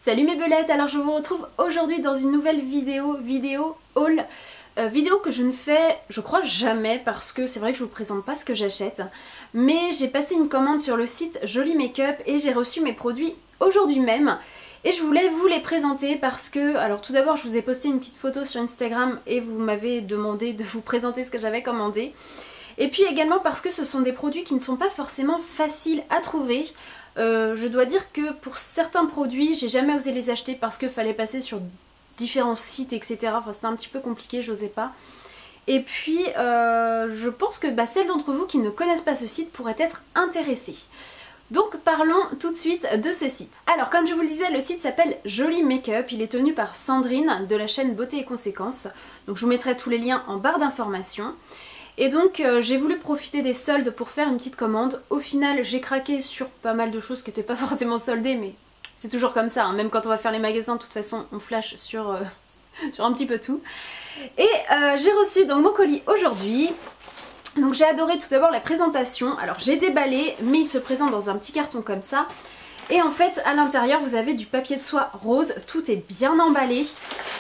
Salut mes belettes, alors je vous retrouve aujourd'hui dans une nouvelle vidéo haul. Vidéo que je ne fais, je crois, jamais parce que c'est vrai que je vous présente pas ce que j'achète. Mais j'ai passé une commande sur le site Joli Make-up et j'ai reçu mes produits aujourd'hui même. Et je voulais vous les présenter parce que, alors tout d'abord je vous ai posté une petite photo sur Instagram et vous m'avez demandé de vous présenter ce que j'avais commandé. Et puis également parce que ce sont des produits qui ne sont pas forcément faciles à trouver. Je dois dire que pour certains produits, j'ai jamais osé les acheter parce qu'il fallait passer sur différents sites, etc. Enfin c'était un petit peu compliqué, j'osais pas. Et puis je pense que celles d'entre vous qui ne connaissent pas ce site pourraient être intéressées. Donc parlons tout de suite de ce site. Alors comme je vous le disais, le site s'appelle Joli Make-up, il est tenu par Sandrine de la chaîne Beauté et Conséquences. Donc je vous mettrai tous les liens en barre d'informations. Et donc j'ai voulu profiter des soldes pour faire une petite commande. Au final j'ai craqué sur pas mal de choses qui n'étaient pas forcément soldées, mais c'est toujours comme ça, hein. Même quand on va faire les magasins, de toute façon on flash sur, sur un petit peu tout. Et j'ai reçu donc mon colis aujourd'hui. Donc j'ai adoré tout d'abord la présentation. Alors j'ai déballé, mais il se présente dans un petit carton comme ça. Et en fait à l'intérieur vous avez du papier de soie rose, tout est bien emballé.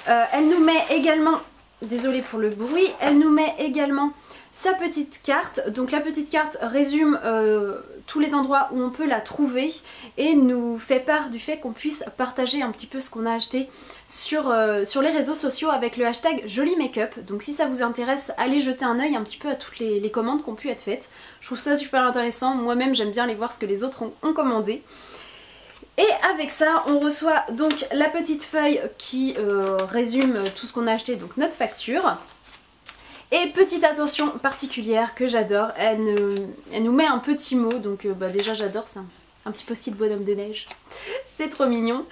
Elle nous met également, désolée pour le bruit, elle nous met également sa petite carte. Donc la petite carte résume tous les endroits où on peut la trouver et nous fait part du fait qu'on puisse partager un petit peu ce qu'on a acheté sur les réseaux sociaux avec le hashtag Joli Make-up. Donc si ça vous intéresse, allez jeter un œil un petit peu à toutes les commandes qui ont pu être faites. Je trouve ça super intéressant, moi-même j'aime bien aller voir ce que les autres ont commandé. Et avec ça, on reçoit donc la petite feuille qui résume tout ce qu'on a acheté, donc notre facture. Et petite attention particulière que j'adore, elle nous met un petit mot, donc déjà j'adore, c'est un petit post-it bonhomme de neige, c'est trop mignon.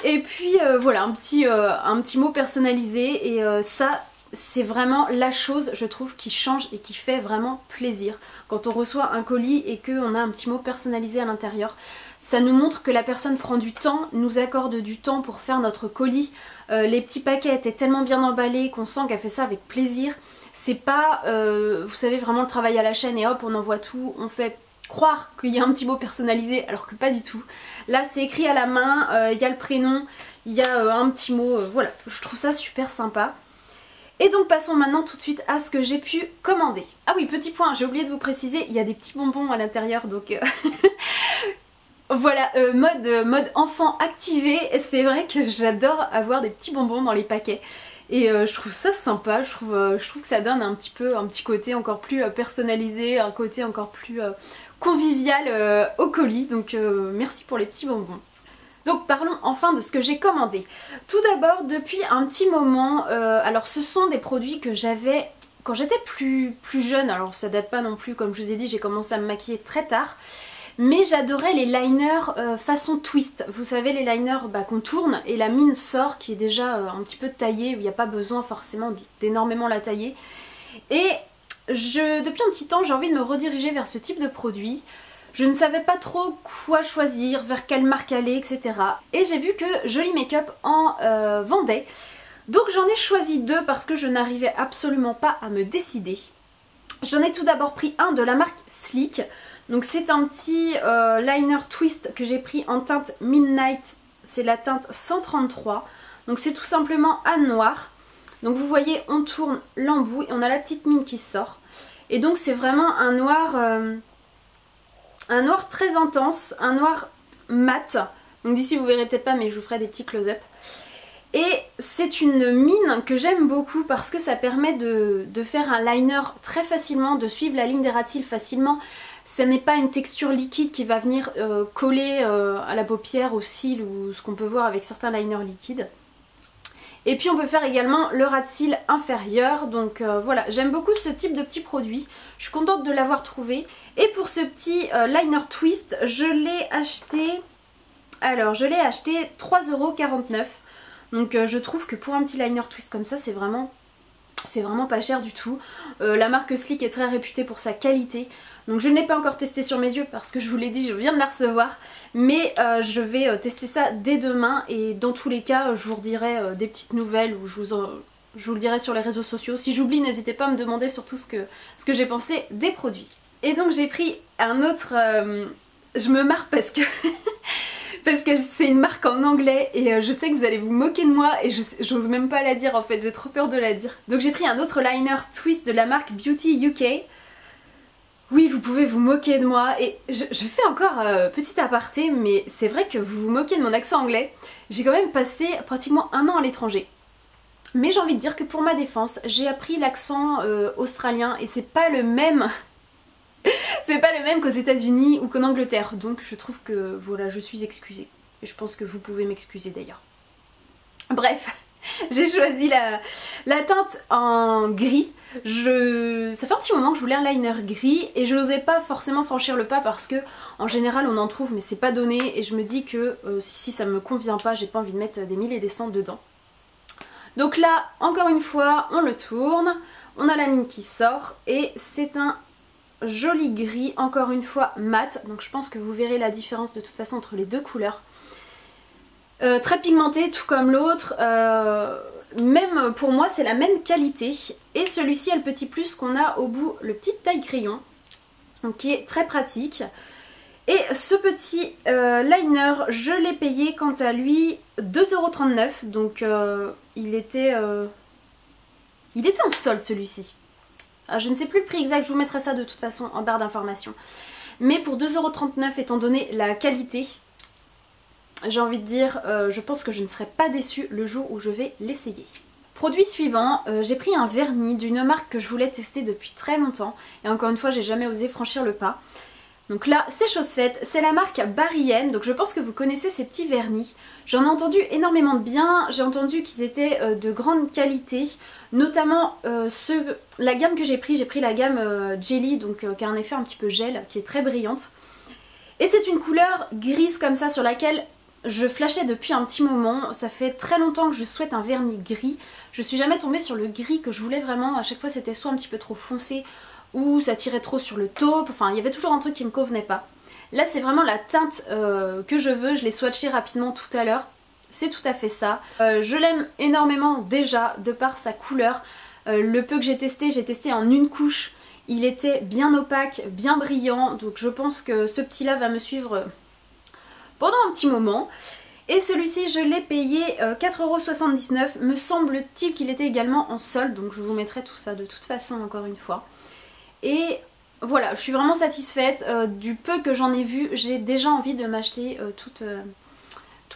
Et puis voilà, un petit mot personnalisé, et ça c'est vraiment la chose je trouve qui change et qui fait vraiment plaisir. Quand on reçoit un colis et qu'on a un petit mot personnalisé à l'intérieur, ça nous montre que la personne prend du temps, nous accorde du temps pour faire notre colis. Les petits paquets étaient tellement bien emballés qu'on sent qu'elle fait ça avec plaisir. C'est pas, vous savez, vraiment le travail à la chaîne et hop on envoie tout, on fait croire qu'il y a un petit mot personnalisé alors que pas du tout. Là c'est écrit à la main, il y a le prénom, il y a un petit mot, voilà, je trouve ça super sympa. Et donc passons maintenant tout de suite à ce que j'ai pu commander. Ah oui, petit point, j'ai oublié de vous préciser, il y a des petits bonbons à l'intérieur, donc voilà, mode enfant activé. C'est vrai que j'adore avoir des petits bonbons dans les paquets. Et je trouve ça sympa, je trouve que ça donne un petit côté encore plus personnalisé, un côté encore plus convivial au colis. Donc merci pour les petits bonbons. Donc parlons enfin de ce que j'ai commandé. Tout d'abord, depuis un petit moment, alors ce sont des produits que j'avais quand j'étais plus jeune. Alors ça date pas non plus, comme je vous ai dit, j'ai commencé à me maquiller très tard. Mais j'adorais les liners façon twist. Vous savez, les liners qu'on tourne et la mine sort, qui est déjà un petit peu taillée, où il n'y a pas besoin forcément d'énormément la tailler. Et depuis un petit temps, j'ai envie de me rediriger vers ce type de produit. Je ne savais pas trop quoi choisir, vers quelle marque aller, etc. Et j'ai vu que Joli Make-up en vendait. Donc j'en ai choisi deux parce que je n'arrivais absolument pas à me décider. J'en ai tout d'abord pris un de la marque Sleek. Donc c'est un petit liner twist que j'ai pris en teinte Midnight, c'est la teinte 133. Donc c'est tout simplement à noir. Donc vous voyez, on tourne l'embout et on a la petite mine qui sort. Et donc c'est vraiment un noir très intense, un noir mat. Donc d'ici vous verrez peut-être pas, mais je vous ferai des petits close-up. Et c'est une mine que j'aime beaucoup parce que ça permet de faire un liner très facilement, de suivre la ligne des ras de cils facilement. Ce n'est pas une texture liquide qui va venir coller à la paupière, au cils ou ce qu'on peut voir avec certains liners liquides. Et puis on peut faire également le ras de cils inférieur. Donc voilà, j'aime beaucoup ce type de petit produit. Je suis contente de l'avoir trouvé. Et pour ce petit liner twist, je l'ai acheté... Alors je l'ai acheté 3,49 €. Donc je trouve que pour un petit liner twist comme ça, c'est vraiment pas cher du tout. La marque Sleek est très réputée pour sa qualité. Donc je ne l'ai pas encore testé sur mes yeux parce que je vous l'ai dit, je viens de la recevoir. Mais je vais tester ça dès demain et dans tous les cas, je vous redirai des petites nouvelles ou je vous le dirai sur les réseaux sociaux. Si j'oublie, n'hésitez pas à me demander surtout ce que j'ai pensé des produits. Et donc j'ai pris un autre... je me marre parce que parce que c'est une marque en anglais et je sais que vous allez vous moquer de moi et j'ose même pas la dire en fait, j'ai trop peur de la dire. Donc j'ai pris un autre liner twist de la marque Beauty UK. Oui, vous pouvez vous moquer de moi et je fais encore petit aparté, mais c'est vrai que vous vous moquez de mon accent anglais. J'ai quand même passé pratiquement 1 an à l'étranger. Mais j'ai envie de dire que pour ma défense, j'ai appris l'accent australien et c'est pas le même. C'est pas le même qu'aux États-Unis ou qu'en Angleterre. Donc je trouve que voilà, je suis excusée. Et je pense que vous pouvez m'excuser d'ailleurs. Bref, j'ai choisi la teinte en gris. Ça fait un petit moment que je voulais un liner gris et je n'osais pas forcément franchir le pas parce que en général on en trouve mais c'est pas donné et je me dis que si ça me convient pas, j'ai pas envie de mettre des 1000 et des cents dedans. Donc là, encore une fois, on le tourne, on a la mine qui sort et c'est un joli gris, encore une fois mat, donc je pense que vous verrez la différence de toute façon entre les deux couleurs. Très pigmenté, tout comme l'autre, même pour moi c'est la même qualité. Et celui-ci a le petit plus qu'on a au bout, le petit taille crayon, donc qui est très pratique. Et ce petit liner, je l'ai payé quant à lui 2,39 €, donc il était en solde celui-ci. Je ne sais plus le prix exact, je vous mettrai ça de toute façon en barre d'informations. Mais pour 2,39 € étant donné la qualité, j'ai envie de dire, je pense que je ne serai pas déçue le jour où je vais l'essayer. Produit suivant, j'ai pris un vernis d'une marque que je voulais tester depuis très longtemps. Et encore une fois, j'ai jamais osé franchir le pas. Donc là, c'est chose faite, c'est la marque Barry M, donc je pense que vous connaissez ces petits vernis. J'en ai entendu énormément de bien, j'ai entendu qu'ils étaient de grande qualité, notamment la gamme que j'ai pris la gamme Jelly, donc qui a un effet un petit peu gel, qui est très brillante. Et c'est une couleur grise comme ça sur laquelle je flashais depuis un petit moment, ça fait très longtemps que je souhaite un vernis gris. Je suis jamais tombée sur le gris que je voulais vraiment, à chaque fois c'était soit un petit peu trop foncé, ou ça tirait trop sur le taupe, enfin il y avait toujours un truc qui me convenait pas. Là c'est vraiment la teinte que je veux, je l'ai swatché rapidement tout à l'heure, c'est tout à fait ça. Je l'aime énormément déjà de par sa couleur, le peu que j'ai testé en une couche, il était bien opaque, bien brillant, donc je pense que ce petit là va me suivre pendant un petit moment. Et celui-ci je l'ai payé 4,79 €, me semble-t-il qu'il était également en solde, donc je vous mettrai tout ça de toute façon encore une fois. Et voilà, je suis vraiment satisfaite, du peu que j'en ai vu, j'ai déjà envie de m'acheter tout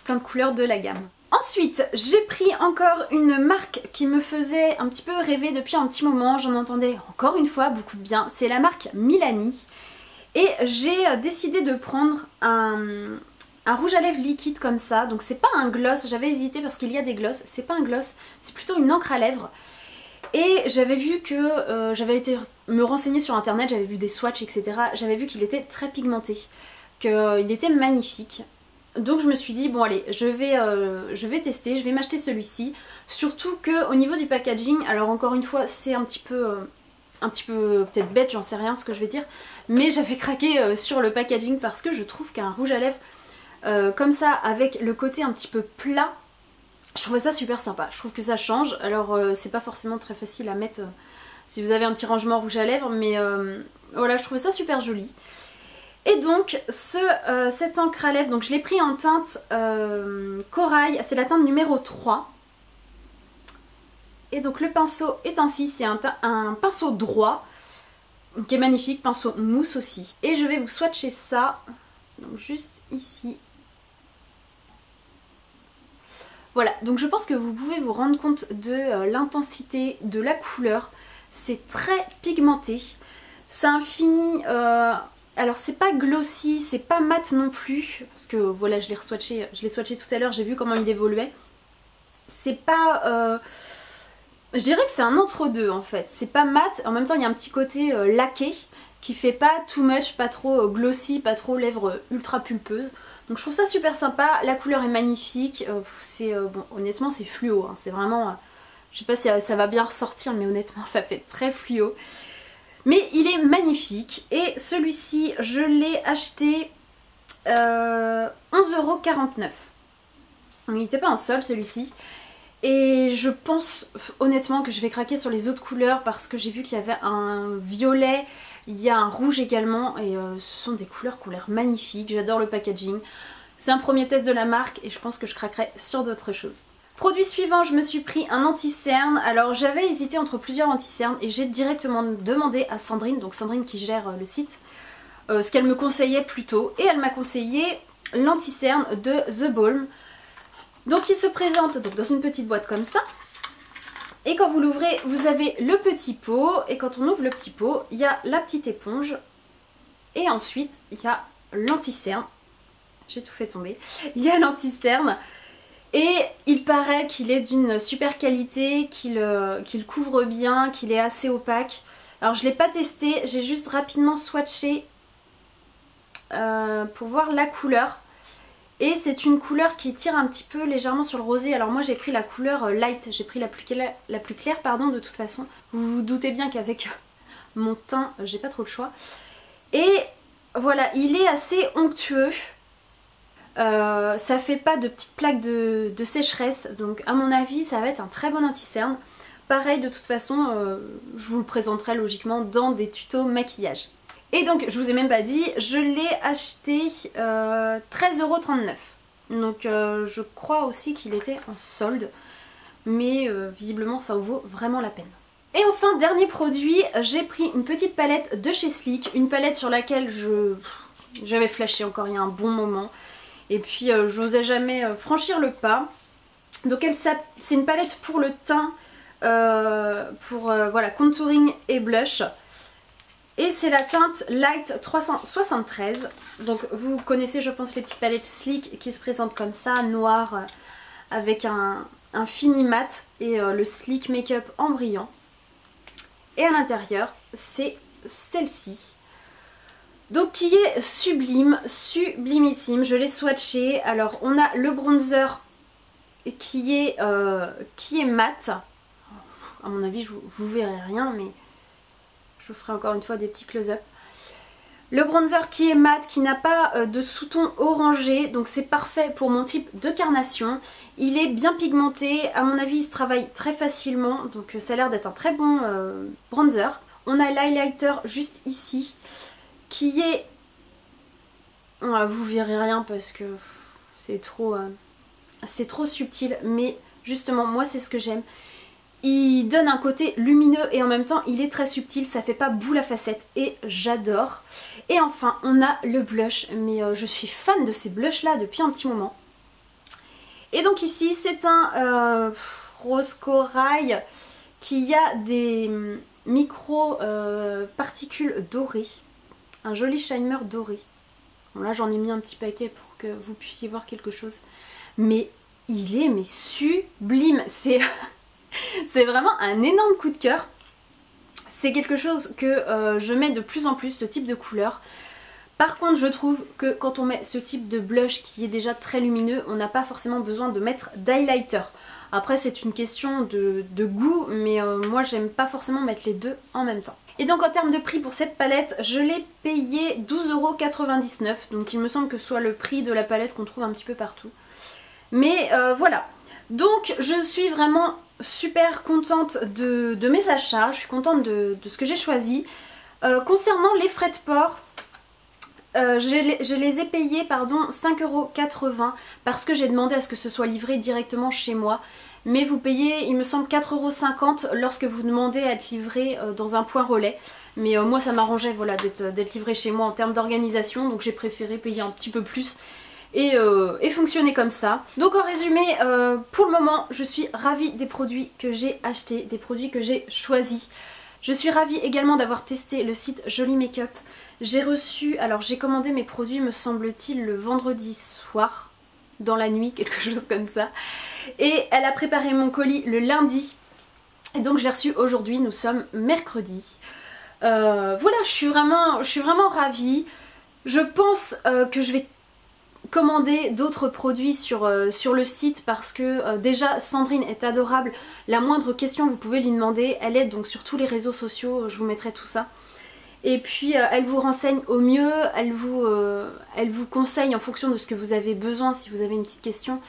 plein de couleurs de la gamme. Ensuite, j'ai pris encore une marque qui me faisait un petit peu rêver depuis un petit moment, j'en entendais encore une fois beaucoup de bien, c'est la marque Milani. Et j'ai décidé de prendre un rouge à lèvres liquide comme ça, donc c'est pas un gloss, j'avais hésité parce qu'il y a des gloss, c'est pas un gloss, c'est plutôt une encre à lèvres. Et j'avais vu que, j'avais été me renseigner sur internet, j'avais vu des swatchs etc, j'avais vu qu'il était très pigmenté, qu'il était magnifique. Donc je me suis dit bon allez, je vais tester, je vais m'acheter celui-ci. Surtout que au niveau du packaging, alors encore une fois c'est un petit peu peut-être bête, j'en sais rien ce que je vais dire, mais j'avais craqué sur le packaging parce que je trouve qu'un rouge à lèvres comme ça avec le côté un petit peu plat, je trouvais ça super sympa, je trouve que ça change. Alors c'est pas forcément très facile à mettre si vous avez un petit rangement rouge à lèvres, mais voilà, je trouvais ça super joli. Et donc cette encre à lèvres, donc je l'ai pris en teinte corail, c'est la teinte numéro 3. Et donc le pinceau est ainsi, c'est un pinceau droit, qui est magnifique, pinceau mousse aussi. Et je vais vous swatcher ça, donc juste ici. Voilà, donc je pense que vous pouvez vous rendre compte de l'intensité de la couleur. C'est très pigmenté. C'est un fini... alors c'est pas glossy, c'est pas mat non plus. Parce que voilà, je l'ai swatché tout à l'heure, j'ai vu comment il évoluait. C'est pas... je dirais que c'est un entre-deux en fait. C'est pas mat, en même temps il y a un petit côté laqué qui fait pas too much, pas trop glossy, pas trop lèvres ultra pulpeuses. Donc je trouve ça super sympa, la couleur est magnifique, bon, honnêtement c'est fluo, hein. C'est vraiment, je sais pas si ça va bien ressortir mais honnêtement ça fait très fluo. Mais il est magnifique et celui-ci je l'ai acheté 11,49 €. Il n'était pas en solde celui-ci. Et je pense honnêtement que je vais craquer sur les autres couleurs parce que j'ai vu qu'il y avait un violet, il y a un rouge également et ce sont des couleurs qui ont l'air magnifiques, j'adore le packaging. C'est un premier test de la marque et je pense que je craquerai sur d'autres choses. Produit suivant, je me suis pris un anti-cerne. Alors j'avais hésité entre plusieurs anti-cernes et j'ai directement demandé à Sandrine, donc Sandrine qui gère le site, ce qu'elle me conseillait plutôt. Et elle m'a conseillé l'anti-cerne de The Balm. Donc il se présente donc dans une petite boîte comme ça. Et quand vous l'ouvrez, vous avez le petit pot. Et quand on ouvre le petit pot, il y a la petite éponge. Et ensuite, il y a l'anti-cerne. J'ai tout fait tomber. Il y a l'anti-cerne. Et il paraît qu'il est d'une super qualité, qu'il couvre bien, qu'il est assez opaque. Alors je ne l'ai pas testé, j'ai juste rapidement swatché pour voir la couleur. Et c'est une couleur qui tire un petit peu légèrement sur le rosé. Alors moi j'ai pris la couleur light, j'ai pris la plus claire pardon, de toute façon. Vous vous doutez bien qu'avec mon teint, j'ai pas trop le choix. Et voilà, il est assez onctueux. Ça fait pas de petites plaques de sécheresse, donc à mon avis ça va être un très bon anti-cerne. Pareil, de toute façon, je vous le présenterai logiquement dans des tutos maquillage. Et donc, je vous ai même pas dit, je l'ai acheté 13,39 €. Donc je crois aussi qu'il était en solde, mais visiblement ça vaut vraiment la peine. Et enfin, dernier produit, j'ai pris une petite palette de chez Sleek, une palette sur laquelle j'avais flashé encore il y a un bon moment. Et puis j'osais jamais franchir le pas. Donc c'est une palette pour le teint, pour voilà, contouring et blush. Et c'est la teinte Light 373. Donc vous connaissez je pense les petites palettes Sleek qui se présentent comme ça, noir, avec un fini mat et le Sleek Makeup en brillant. Et à l'intérieur c'est celle-ci. Donc qui est sublime, sublimissime, je l'ai swatché. Alors on a le bronzer qui est mat. À mon avis vous verrez rien, mais je vous ferai encore une fois des petits close-up. Le bronzer qui est mat, qui n'a pas de sous-ton orangé, donc c'est parfait pour mon type de carnation. Il est bien pigmenté, à mon avis il se travaille très facilement, donc ça a l'air d'être un très bon bronzer. On a l'highlighter juste ici, qui est... vous verrez rien parce que c'est trop subtil, mais justement moi c'est ce que j'aime. Il donne un côté lumineux et en même temps il est très subtil, ça fait pas boule à facettes et j'adore. Et enfin on a le blush, mais je suis fan de ces blushs là depuis un petit moment. Et donc ici c'est un rose corail qui a des micro particules dorées. Un joli shimmer doré. Bon là j'en ai mis un petit paquet pour que vous puissiez voir quelque chose. Mais il est sublime. C'est vraiment un énorme coup de cœur. C'est quelque chose que je mets de plus en plus, ce type de couleur. Par contre je trouve que quand on met ce type de blush qui est déjà très lumineux, on n'a pas forcément besoin de mettre d'highlighter. Après c'est une question de goût, mais moi j'aime pas forcément mettre les deux en même temps. Et donc en termes de prix pour cette palette, je l'ai payé 12,99 €. Donc il me semble que ce soit le prix de la palette qu'on trouve un petit peu partout. Mais voilà. Donc je suis vraiment super contente de mes achats. Je suis contente de ce que j'ai choisi. Concernant les frais de port, je les ai payés 5,80 € parce que j'ai demandé à ce que ce soit livré directement chez moi. Mais vous payez, il me semble, 4,50 € lorsque vous demandez à être livré dans un point relais. Mais moi ça m'arrangeait voilà, d'être livré chez moi en termes d'organisation, donc j'ai préféré payer un petit peu plus et fonctionner comme ça. Donc en résumé, pour le moment je suis ravie des produits que j'ai achetés, des produits que j'ai choisis. Je suis ravie également d'avoir testé le site Jolie Makeup. J'ai reçu, alors j'ai commandé mes produits me semble-t-il le vendredi soir, dans la nuit, quelque chose comme ça. Et elle a préparé mon colis le lundi. Et donc je l'ai reçu aujourd'hui, nous sommes mercredi. Voilà, je suis vraiment ravie. Je pense que je vais commander d'autres produits sur le site parce que déjà Sandrine est adorable. La moindre question vous pouvez lui demander. Elle est donc sur tous les réseaux sociaux, je vous mettrai tout ça. Et puis elle vous renseigne au mieux, elle vous conseille en fonction de ce que vous avez besoin si vous avez une petite question.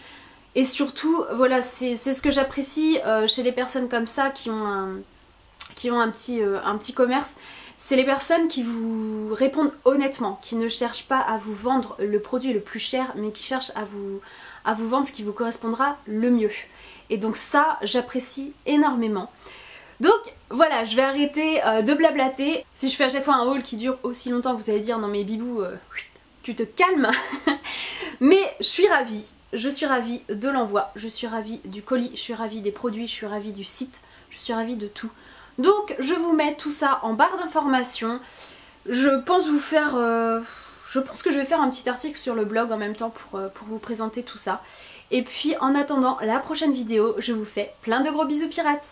Et surtout, voilà, c'est ce que j'apprécie chez les personnes comme ça qui ont un petit commerce. c'est les personnes qui vous répondent honnêtement, qui ne cherchent pas à vous vendre le produit le plus cher, mais qui cherchent à vous vendre ce qui vous correspondra le mieux. Et donc ça, j'apprécie énormément. Donc voilà, je vais arrêter de blablater. Si je fais à chaque fois un haul qui dure aussi longtemps, vous allez dire non mais Bibou, tu te calmes. Mais je suis ravie de l'envoi, je suis ravie du colis, je suis ravie des produits, je suis ravie du site, je suis ravie de tout. Donc je vous mets tout ça en barre d'informations. Je pense que je vais faire un petit article sur le blog en même temps pour vous présenter tout ça. Et puis en attendant la prochaine vidéo, je vous fais plein de gros bisous pirates.